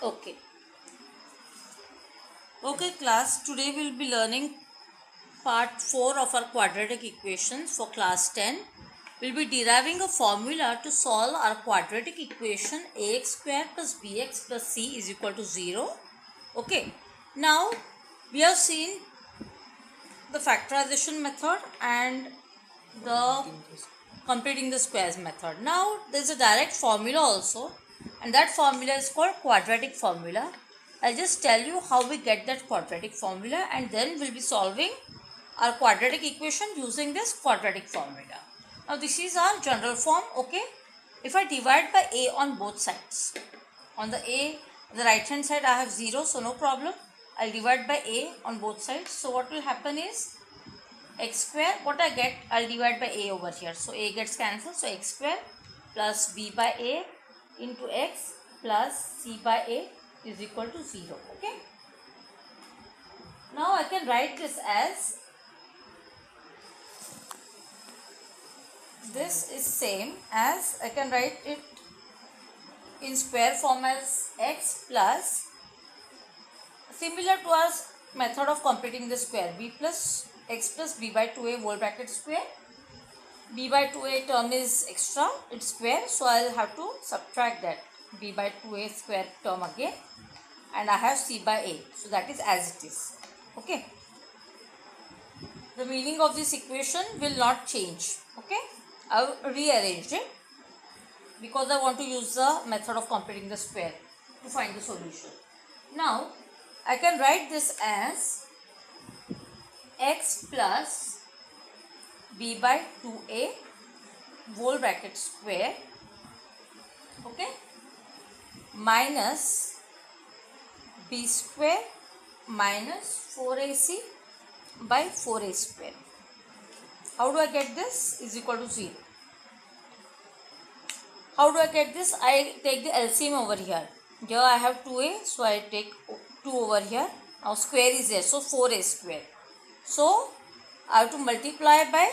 Okay. Okay, class. Today we'll be learning part 4 of our quadratic equations for class 10. We'll be deriving a formula to solve our quadratic equation ax square plus bx plus c is equal to 0. Okay. Now, we have seen the factorization method and the completing the squares method. Now, there's a direct formula also, and that formula is called quadratic formula. I'll just tell you how we get that quadratic formula, and then we'll be solving our quadratic equation using this quadratic formula. Now, this is our general form, okay? If I divide by a on both sides, on the right hand side I have 0, so no problem. I'll divide by a on both sides. So what will happen is x square, what I get, I'll divide by a over here. So a gets cancelled. So x square plus b by a into x plus c by a is equal to 0. Okay. Now I can write this as, this is same as, I can write it in square form as x plus, similar to our method of completing the square, b plus x plus b by 2a whole bracket square. B by 2a term is extra, it's square, so I'll have to subtract that b by 2a square term again, and I have c by a, so that is as it is. Okay. The meaning of this equation will not change. Okay. I have rearranged it because I want to use the method of completing the square to find the solution. Now, I can write this as x plus b by 2a whole bracket square, okay, minus b square minus 4ac by 4a square. How do I get this? Is equal to 0. How do I get this? I take the LCM over here. Here I have 2a, so I take 2 over here. Now square is there, so 4a square. So I have to multiply by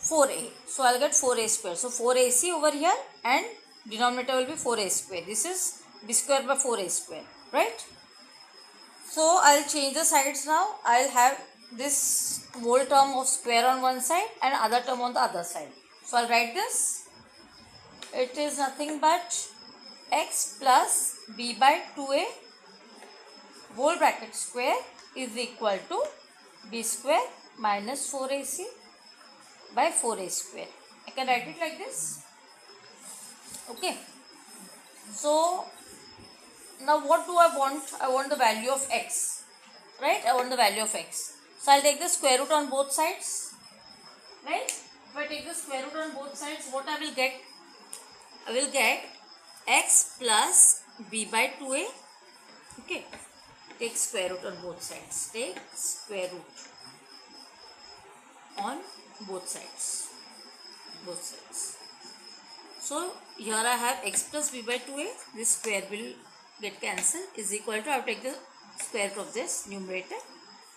4a. So I'll get 4a square. So 4ac over here and denominator will be 4a square. This is b square by 4a square, right? So I'll change the sides now. I'll have this whole term of square on one side and other term on the other side. So I'll write this. It is nothing but x plus b by 2a whole bracket square is equal to b square minus 4ac by 4a square. I can write it like this. Okay. So now what do I want? I want the value of x, right? I want the value of x. So I'll take the square root on both sides, right? If I take the square root on both sides, what I will get? I will get x plus b by 2a. Okay. Take square root on both sides. Take square root on both sides. Both sides. So here I have x plus b by 2a. This square will get cancelled, is equal to, I will take the square root of this numerator,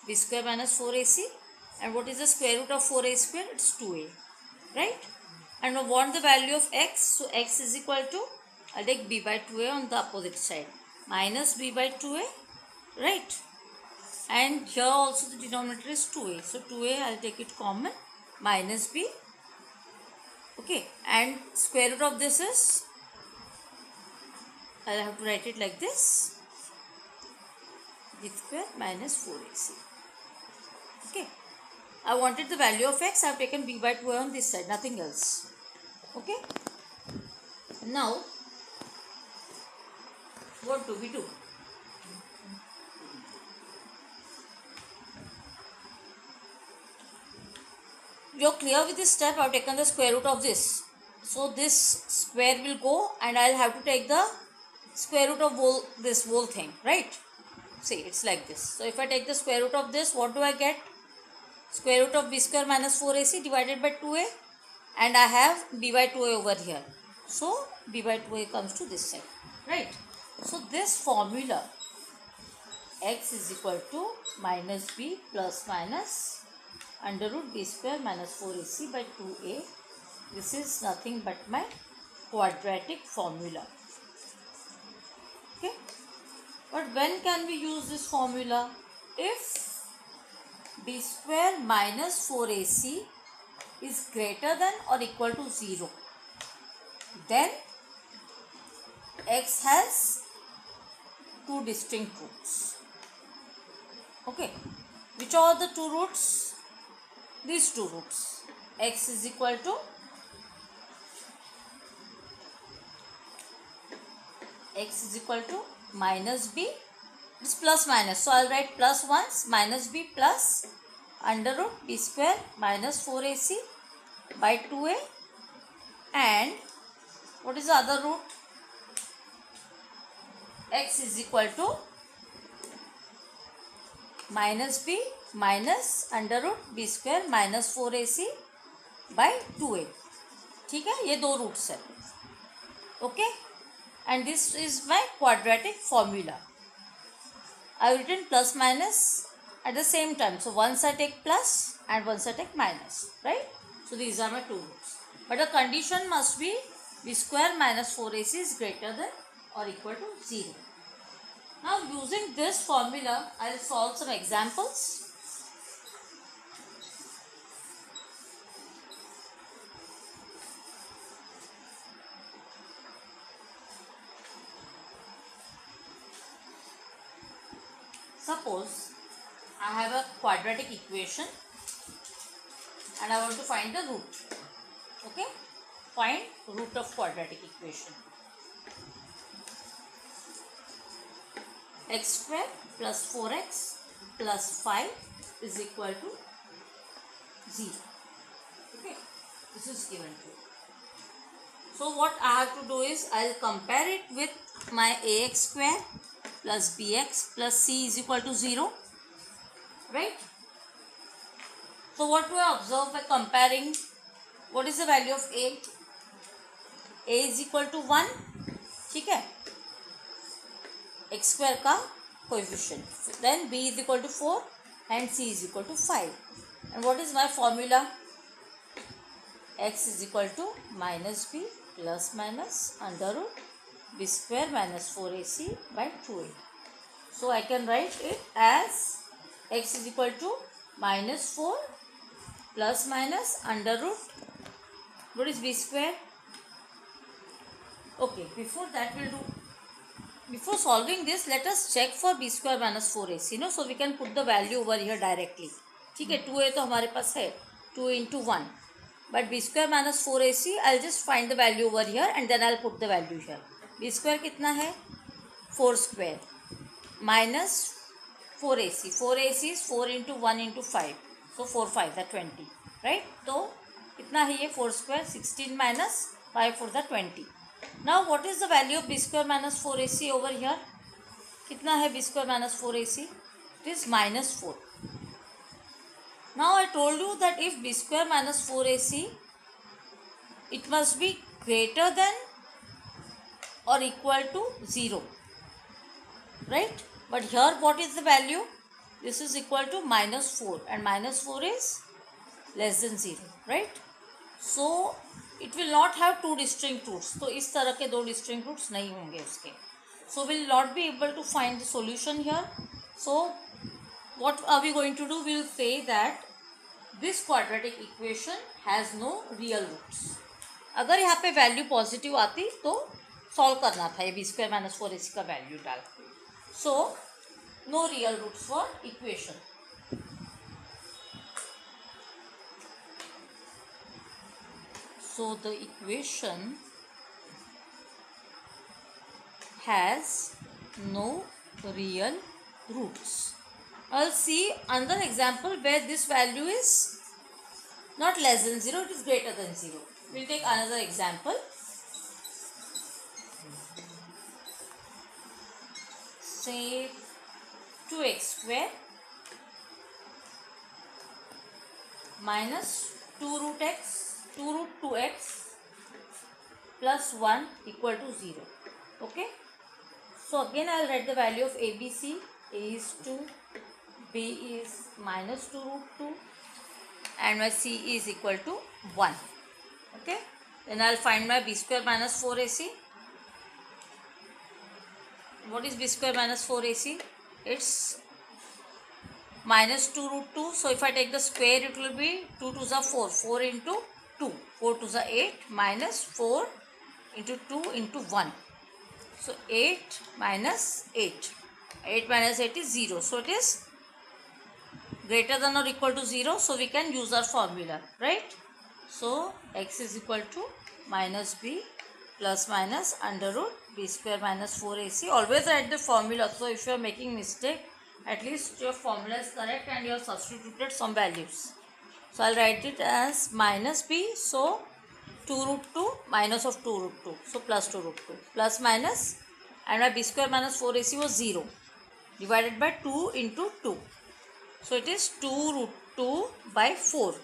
b square minus 4ac, and what is the square root of 4a square? It's 2a, right? And I want the value of x, so x is equal to, I'll take b by 2a on the opposite side, minus b by 2a, right? And here also the denominator is 2a, so 2a I'll take it common, minus b, okay, and square root of this is, I'll have to write it like this, b square minus 4ac. Okay. I wanted the value of x, I have taken b by 2a on this side, nothing else. Okay. Now, what do we do? You're clear with this step? I have taken the square root of this. So this square will go and I'll have to take the square root of this whole thing, right? See, it's like this. So if I take the square root of this, what do I get? Square root of b square minus 4ac divided by 2a, and I have b by 2a over here. So b by 2a comes to this side, right? So this formula, x is equal to minus b plus minus under root b square minus 4ac by 2a. This is nothing but my quadratic formula. But when can we use this formula? If b square minus 4ac is greater than or equal to 0, then x has two distinct roots. Okay, which are the two roots? These two roots. X is equal to minus b. It's plus minus, so I'll write plus once, minus b plus under root b square minus 4ac by 2a, and what is the other root? X is equal to minus b minus under root b square minus 4ac by 2a. ठीक है, ये दो roots है. Okay, and this is my quadratic formula. I have written plus minus at the same time. So once I take plus and once I take minus, right? So these are my two roots. But the condition must be b square minus 4ac is greater than or equal to 0. Now using this formula, I will solve some examples. Suppose I have a quadratic equation and I want to find the root. Okay, find root of quadratic equation. X square plus 4x plus 5 is equal to 0. Okay, this is given to you. So what I have to do is I will compare it with my ax square plus bx plus c is equal to 0, right? So what do I observe by comparing? What is the value of a? A is equal to 1, ठीक है, x square का coefficient. Then b is equal to 4 and c is equal to 5. And what is my formula? X is equal to minus b plus minus under root b square minus 4ac by 2a. So I can write it as x is equal to minus 4 plus minus under root, what is b square? Okay, before that we'll do, before solving this, let us check for b square minus 4ac, no? So we can put the value over here directly. ठीक है, 2a तो हमारे पास है, 2 into 1. But b square minus 4ac, I'll just find the value over here and then I'll put the value here. b square कितना है? 4 square minus 4ac. 4ac is 4 into 1 into 5. So 4 5 that 20, right? तो कितना है ये 4 square? 16 minus 5 for the 20. Now what is the value of b square minus 4ac over here? कितना है b square minus 4ac? It is minus 4. Now I told you that if b square minus 4ac, it must be greater than or equal to 0, right? But here what is the value? This is equal to minus 4 and minus 4 is less than 0, right? So it will not have two distinct roots. तो इस तरह के दो distinct roots नहीं होंगे उसके. So we will not be able to find the solution here. So what are we going to do? We will say that this quadratic equation has no real roots. अगर यहाँ पे value positive आती तो solve करना था ये b square minus 4ac का value डाल के. So no real roots for equation. So the equation has no real roots. I'll see another example where this value is not less than 0, it is greater than 0. We'll take another example. Say 2x square minus 2 root 2x plus 1 equal to 0. Okay. So again I will write the value of ABC. A is 2, B is minus 2 root 2 and my C is equal to 1. Okay. Then I will find my B square minus 4AC. what is b square minus 4ac? It's minus 2 root 2. So if I take the square, it will be 2 to the 4. 4 into 2. 4 to the 8 minus 4 into 2 into 1. So 8 minus 8. 8 minus 8 is 0. So it is greater than or equal to 0. So we can use our formula, right? So x is equal to minus b plus minus under root b square minus 4ac. Always write the formula. So if you are making mistake, at least your formula is correct and you have substituted some values. So I'll write it as minus b. So 2 root 2 minus of 2 root 2. So plus 2 root 2 plus minus, and my b square minus 4ac was 0 divided by 2 into 2. So it is 2 root 2 by 4.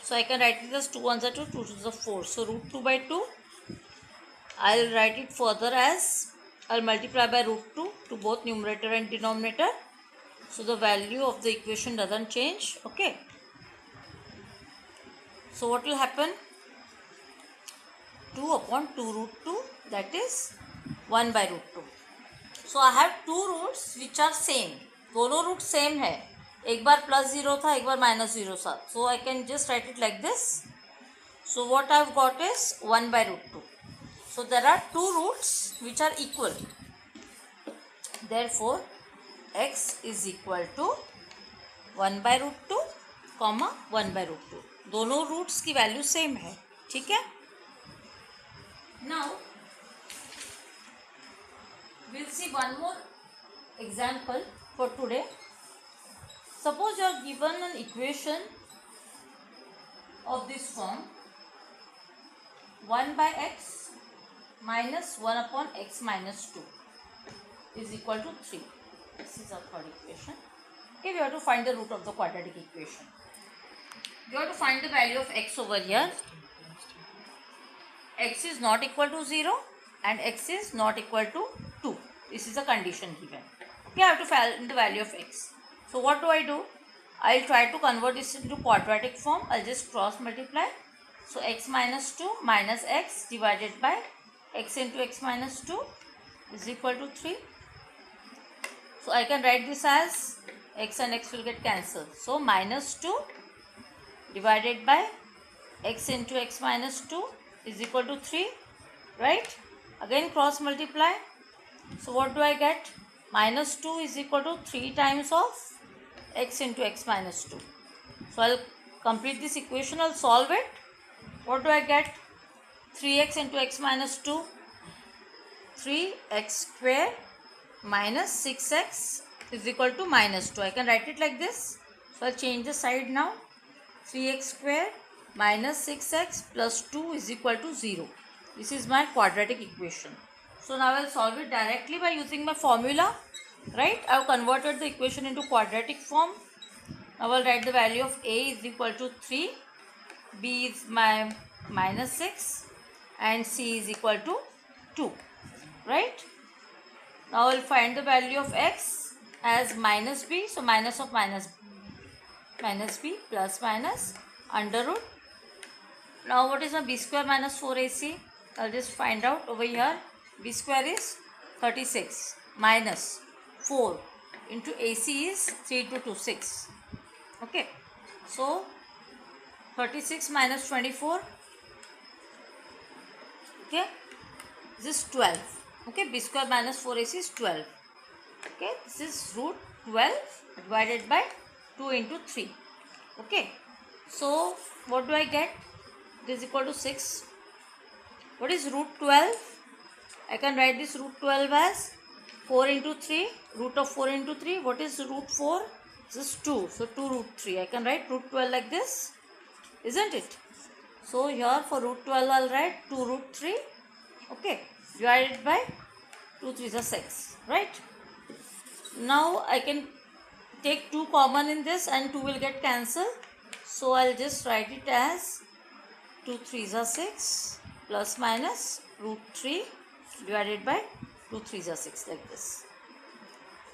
So I can write it as 2 ones are 2, 2 to the 4. So root 2 by 2. I'll write it further as, I'll multiply by root 2 to both numerator and denominator. So the value of the equation doesn't change. Okay. So what will happen? 2 upon 2 root 2, that is 1 by root 2. So I have two roots which are same. दोनों root same है. एक बार plus 0 था, एक बार minus 0 था. So I can just write it like this. So what I have got is 1 by root 2. So there are two roots which are equal. Therefore x is equal to 1 by root 2 comma 1 by root 2. दोनों roots की value same है. ठीक है. Now we'll see one more example for today. Suppose you are given an equation of this form: 1 by x minus 1 upon x minus 2 is equal to 3. This is our third equation. Okay, we have to find the root of the quadratic equation. We have to find the value of x over here. X is not equal to 0 and x is not equal to 2. This is a condition given. Okay, I have to find the value of x. So what do I do? I'll try to convert this into quadratic form. I'll just cross multiply. So x minus 2 minus x divided by x into x minus 2 is equal to 3. So I can write this as x and x will get cancelled. So minus 2 divided by x into x minus 2 is equal to 3. Right? Again cross multiply. So what do I get? Minus 2 is equal to 3 times of x into x minus 2. So I'll complete this equation. I'll solve it. What do I get? 3x into x minus 2. 3x square minus 6x is equal to minus 2. I can write it like this. So I'll change the side now. 3x square minus 6x plus 2 is equal to 0. This is my quadratic equation. So now I'll solve it directly by using my formula. Right? I've converted the equation into quadratic form. Now I'll write the value of a is equal to 3. B is my minus 6 and c is equal to 2. Right? Now I'll find the value of x as minus b. So minus of minus b plus minus under root. Now what is my b square minus 4ac? I'll just find out over here. B square is 36 minus 4 into AC is 3 to 2, 6. Okay. So 36 minus 24. Okay. This is 12. Okay. B square minus 4AC is 12. Okay. This is root 12 divided by 2 into 3. Okay. So what do I get? It is equal to 6. What is root 12? I can write this root 12 as 4 into 3. Root of 4 into 3. What is root 4? This is 2. So 2 root 3. I can write root 12 like this. Isn't it? So here for root 12 I'll write 2 root 3. Okay. Divided by 2 3 is 6. Right? Now I can take 2 common in this and 2 will get cancelled. So I'll just write it as 2 3 is 6 plus minus root 3 divided by 2 3 is 6 like this.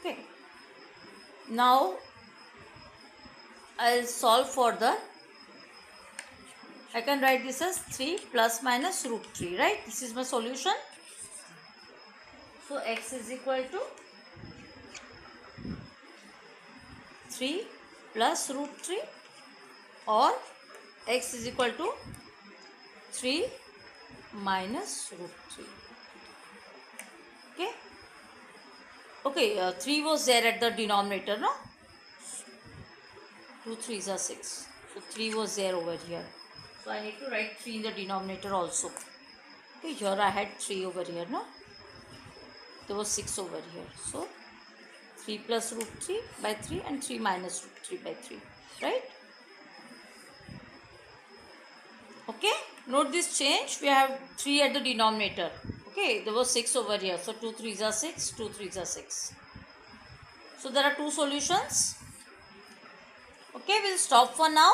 Okay. Now I'll solve further. I can write this as 3 plus minus root 3. Right? This is my solution. So x is equal to 3 plus root 3 or x is equal to 3 minus root 3. Okay. Okay, 3 was there at the denominator, no? 2 3s are 6. So 3 was there over here. So I need to write 3 in the denominator also. Okay, here I had 3 over here, no? There was 6 over here. So 3 plus root 3 by 3 and 3 minus root 3 by 3. Right? Okay, note this change. We have 3 at the denominator. Okay, there was 6 over here. So 2 3s are 6, 2 3s are 6. So there are two solutions. Okay, we'll stop for now.